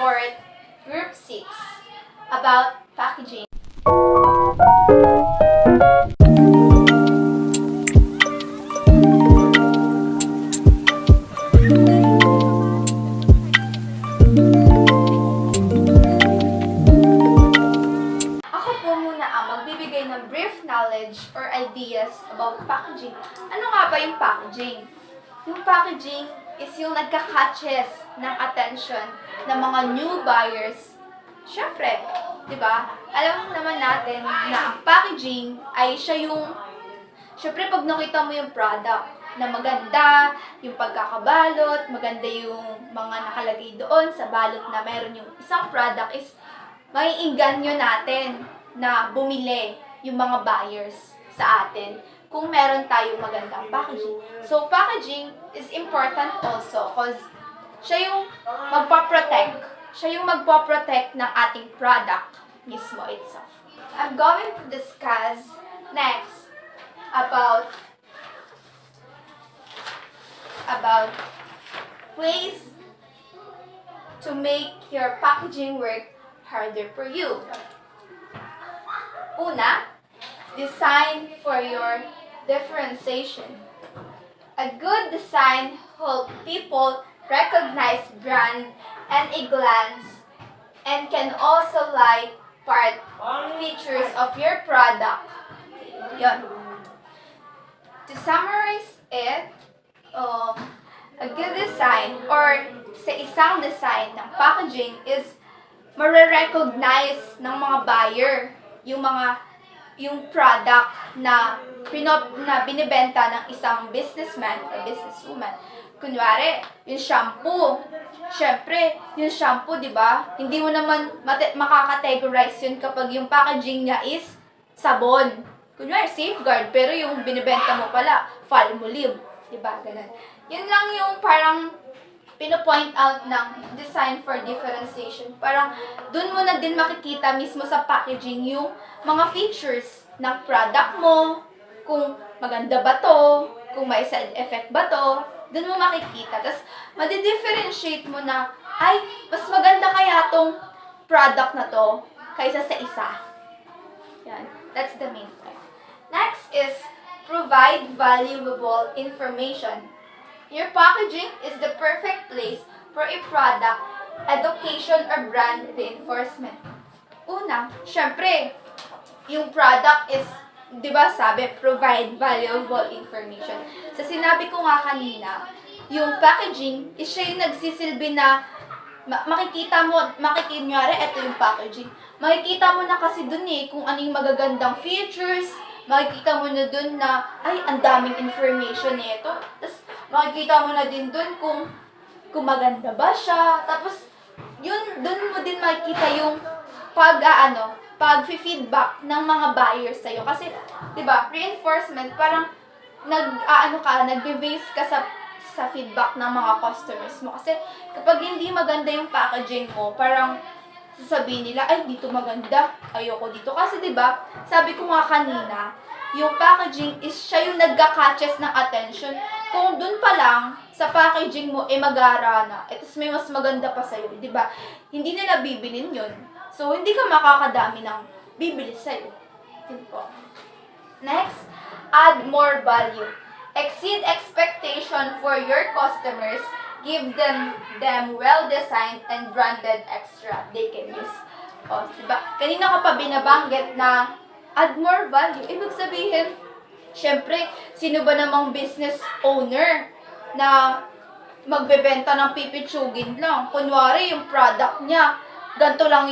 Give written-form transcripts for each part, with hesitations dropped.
report Group 6 about packaging. Ako po muna ang magbibigay ng brief knowledge or ideas about packaging. Ano nga ba yung packaging? Yung packaging is yung nagka-catches ng attention ng mga new buyers. Siyempre, di ba? Alam naman natin na ang packaging ay siya yung, siyempre pag nakita mo yung product na maganda, yung pagkakabalot, maganda yung mga nakalagay doon sa balot na meron yung isang product is maiinganyo natin na bumili yung mga buyers sa atin kung meron tayong magandang packaging. So, packaging is important also because siya yung magpaprotect ng ating product mismo itself. I'm going to discuss next about ways to make your packaging work harder for you. Una, design for your differentiation. A good design helps people recognize brand and a glance and can also like part features of your product. Yun. To summarize it, a good design or sa isang design ng packaging is mare-recognize ng mga buyer yung product na binibenta ng isang businessman or businesswoman. Kunwari, yung shampoo. Syempre, yung shampoo, di ba? Hindi mo naman makakategorize yun kapag yung packaging niya is sabon. Kunwari, Safeguard, pero yung binibenta mo pala, Palmolive. Di ba? Ganun. Yun lang yung parang pino-point out ng design for differentiation. Parang dun mo na din makikita mismo sa packaging yung mga features ng product mo, kung maganda ba to, kung may side effect ba to, dun mo makikita. Tapos, madi-differentiate mo na, ay, mas maganda kaya tong product na to kaysa sa isa. Yan. That's the main point. Next is, provide valuable information. Your packaging is the perfect place for a product, education, or brand reinforcement. Una, syempre, yung product is, di ba sabi, provide valuable information. Sa sinabi ko nga kanina, yung packaging is siya yung nagsisilbi na makikita mo, makikinyari, ito yung packaging. Makikita mo na kasi dun kung ano yung magagandang features, makikita mo na dun na, ay, ang daming information nito. Tapos, makikita mo na din dun kung maganda ba siya. Tapos, dun mo din makikita yung pag-feedback ng mga buyers sa'yo. Kasi, di ba, reinforcement, parang nagbe-base ka sa feedback ng mga customers mo. Kasi, kapag hindi maganda yung packaging mo, parang sasabihin nila, ay, dito maganda, ayoko dito. Kasi, di ba, sabi ko nga kanina, yung packaging is siya yung nagka-catches ng attention. Kung dun pa lang, sa packaging mo, mag-aara na. Tapos may mas maganda pa sa'yo, di ba? Hindi nila bibilin yun. So, hindi ka makakadami ng bibili sa'yo. Yun po. Next, add more value. Exceed expectation for your customers. Give them well-designed and branded extra they can use. O, diba? Kanina ko pa binabanggit na add more value. Ibig sabihin, syempre, sino ba namang business owner na magbebenta ng pipitsugin lang? Kunwari, yung product niya, ganito lang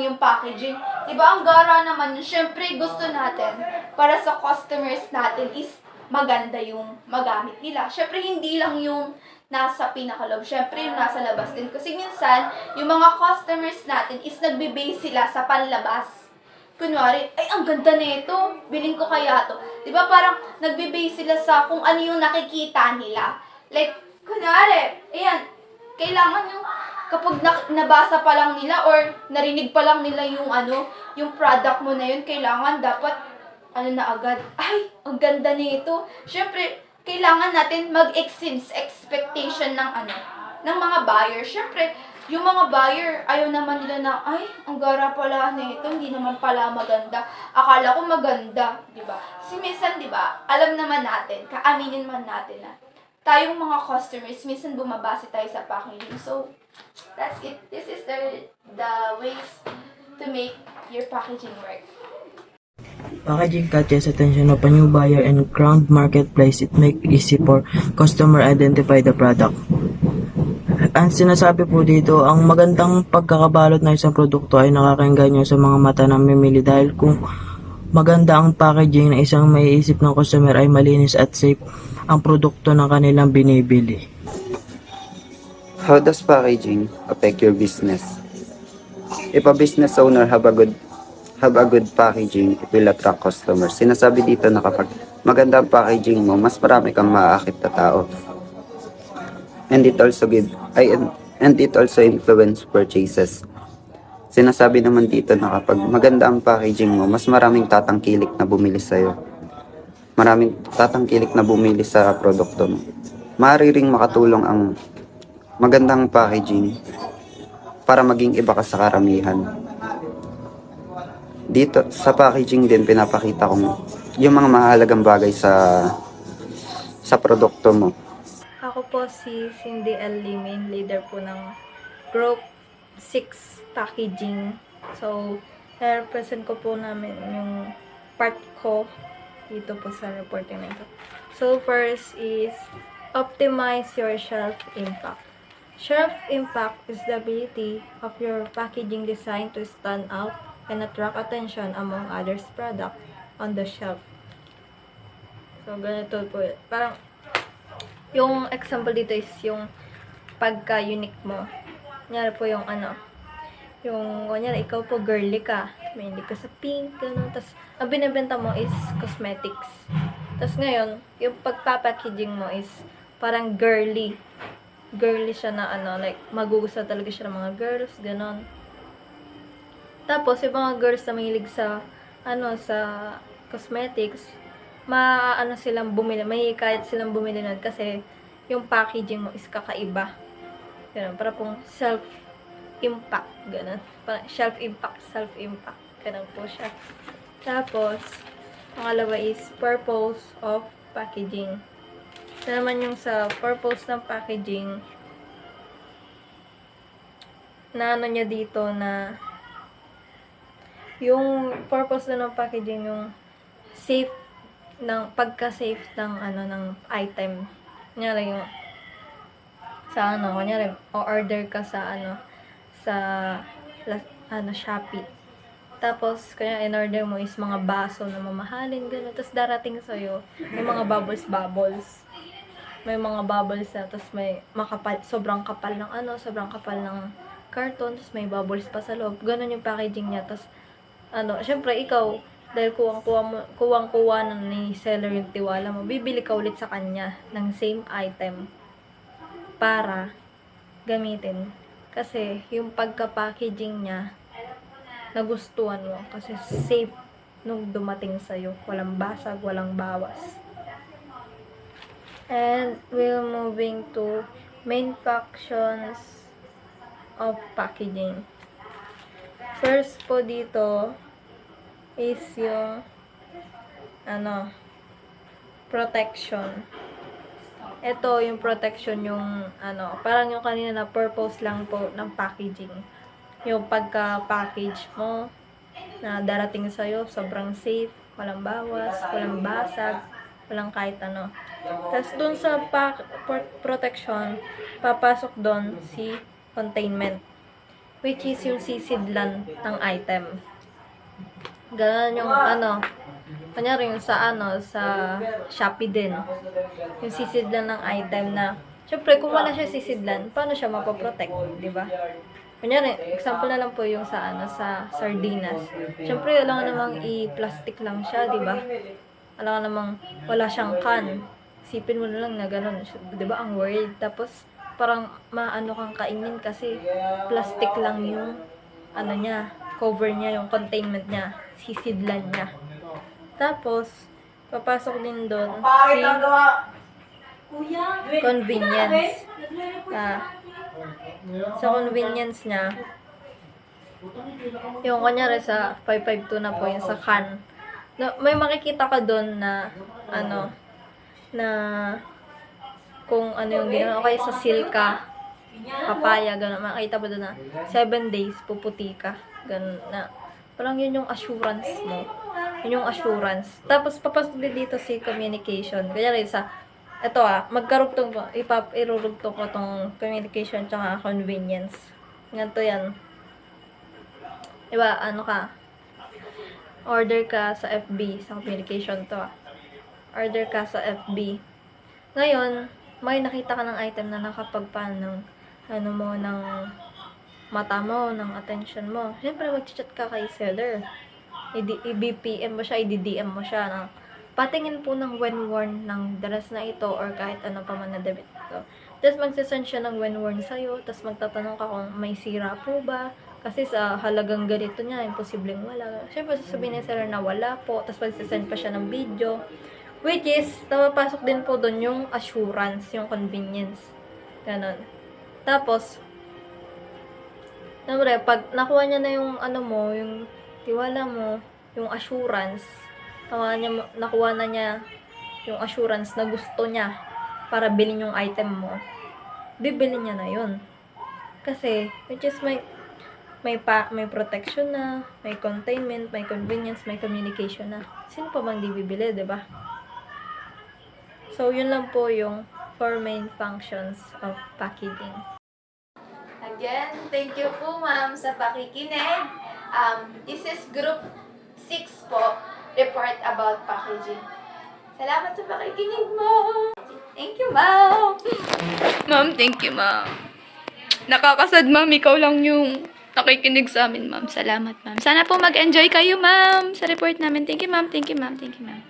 yung packaging. Diba, ang gara naman yun. Syempre, gusto natin, para sa customers natin is maganda yung magamit nila. Syempre, hindi lang yung nasa pinakaloob. Syempre, yung nasa labas din. Kasi minsan, yung mga customers natin is nagbe-base sila sa panlabas. Kunwari, ay, ang ganda nito, bilhin ko kaya to. Diba, parang nagbe-base sila sa kung ano yung nakikita nila. Like, kunwari, ayan, kailangan yung, kapag nabasa pa lang nila or narinig pa lang nila yung product mo na yun, kailangan dapat, na agad, ay, ang ganda nito. Syempre, kailangan natin mag-exceed expectation ng mga buyer. Syempre, Yung mga buyer, ayaw naman nila na, ay, ang gara pala nito, hindi naman pala maganda. Akala ko maganda, di ba? Kasi minsan, di ba, alam naman natin, kaaminin man natin na, tayong mga customers, minsan bumabase tayo sa packaging. So, that's it. This is the ways to make your packaging work. Packaging catches attention of a new buyer and ground marketplace. It make easy for customer identify the product. Ang sinasabi po dito, ang magandang pagkakabalot ng isang produkto ay nakakaengganyo sa mga mata ng mamimili dahil kung maganda ang packaging na isang maiisip ng customer ay malinis at safe ang produkto ng kanilang binibili. How does packaging affect your business? If a business owner have a good packaging, it will attract customers. Sinasabi dito na kapag maganda ang packaging mo, mas marami kang maaakit na tao. And it also influence purchases. Sinasabi naman dito na kapag maganda ang packaging mo, mas maraming tatangkilik na bumili sa'yo. Maraming tatangkilik na bumili sa produkto mo. Maaari ring makatulong ang magandang packaging para maging iba ka sa karamihan. Dito, sa packaging din, pinapakita kong yung mga mahalagang bagay sa produkto mo. Ako po si Cindy L. Limin, leader po ng Group 6 Packaging. So, represent ko po namin yung part ko dito po sa reporting na ito. So, first is optimize your shelf impact. Shelf impact is the ability of your packaging design to stand out and attract attention among others product on the shelf. So, ganito po. Parang, yung example dito is yung pagka-unique mo. Kunyari po yung kunyari ikaw po girly ka, may hindi ka sa pink, gano'n. Tapos, ang binibenta mo is cosmetics. Tapos ngayon, yung pagpapackaging mo is parang girly. Girly siya na like, magugustuhan talaga siya ng mga girls, gano'n. Tapos, yung mga girls na mahilig sa, sa cosmetics, silang bumili, may kahit silang bumili nun kasi yung packaging mo is kakaiba. Ganun, para pong self-impact, ganun. Parang self-impact, ganun po siya. Tapos, pangalawa is purpose of packaging. Ito naman yung sa purpose ng packaging, na niya dito na yung purpose na ng packaging, yung safe ng pagka-safe ng ng item. Kunyari yung sa kunyari o-order ka sa Shopee. Tapos kaya in-order mo is mga baso na mamahalin, gano'n. Tapos darating sa'yo, may mga bubbles. May mga bubbles na, tapos may sobrang kapal ng karton, tapos may bubbles pa sa loob. Gano'n yung packaging niya. Tapos syempre ikaw, dahil kuwang-kuwa na ni seller yung tiwala mo, bibili ka ulit sa kanya ng same item para gamitin. Kasi yung pagka-packaging niya, nagustuhan mo. Kasi safe nung dumating sa'yo. Walang basag, walang bawas. And we're moving to main functions of packaging. First po dito is yung protection. Ito yung protection, yung parang yung kanina na purpose lang po ng packaging. Yung pagka-package mo na darating sa'yo, sobrang safe, walang bawas, walang basag, walang kahit ano. Tapos dun sa protection, papasok dun si containment, which is yung sisidlan ng item. Ganun yung kunyari yung sa Shopee din. Yung sisidlan ng item na, syempre kung wala siya sisidlan, paano siya mapoprotect, di ba? Kunyari, example na lang po yung sa sardinas. Syempre, alam nga namang i-plastic lang siya, di ba? Alam nga namang wala siyang can. Isipin mo na lang na ganun, di ba? Ang word. Tapos, parang kang kainin kasi plastic lang yung niya, cover niya, yung containment niya, sisidlan niya. Tapos, papasok din doon si convenience. sa convenience niya, yung kunyari sa 552 na po, yung sa can, may makikita ka doon na, na kung ano yung ginawa. Okay, sa silka, papaya, gano'n. Makikita mo doon na 7 days, puputi ka. Gano'n na. Parang yun yung assurance mo. Yun yung assurance. Tapos, papasok din dito si communication. Kaya rin sa, ito magkarugtong ko, irurugtong ko tong communication tsaka convenience. Ganito yan. Diba, order ka sa FB, sa communication to Order ka sa FB. Ngayon, may nakita ka ng item na nakapagpaan ng ng mata mo, ng attention mo. Siyempre, mag-chat ka kay seller. I-BPM mo siya, i-DM mo siya na patingin po ng when worn ng dress na ito or kahit ano pa man na damit ito. Tapos magsasend siya ng when worn sa'yo, tapos magtatanong ka kung may sira po ba. Kasi sa halagang ganito niya, imposibleng wala. Siyempre, sasabihin ni seller na wala po, tapos magsasend pa siya ng video. Which is, napapasok din po doon yung assurance, yung convenience. Ganon. Tapos, siyempre, pag nakuha niya na yung yung tiwala mo, yung assurance, nakuha na niya yung assurance na gusto niya para bilhin yung item mo, bibili niya na yun. Kasi, which is may protection na, may containment, may convenience, may communication na. Sino pa bang di bibili, diba? So, yun lang po yung 4 main functions of packaging. Again, thank you po ma'am sa pakikinig. This is Group 6 po, report about packaging. Salamat sa pakikinig mo. Thank you, ma'am. Ma'am, thank you, ma'am. Nakakasad, ma'am. Ikaw lang yung nakikinig sa amin, ma'am. Salamat, ma'am. Sana po mag-enjoy kayo, ma'am, sa report namin. Thank you, ma'am. Thank you, ma'am. Thank you, ma'am.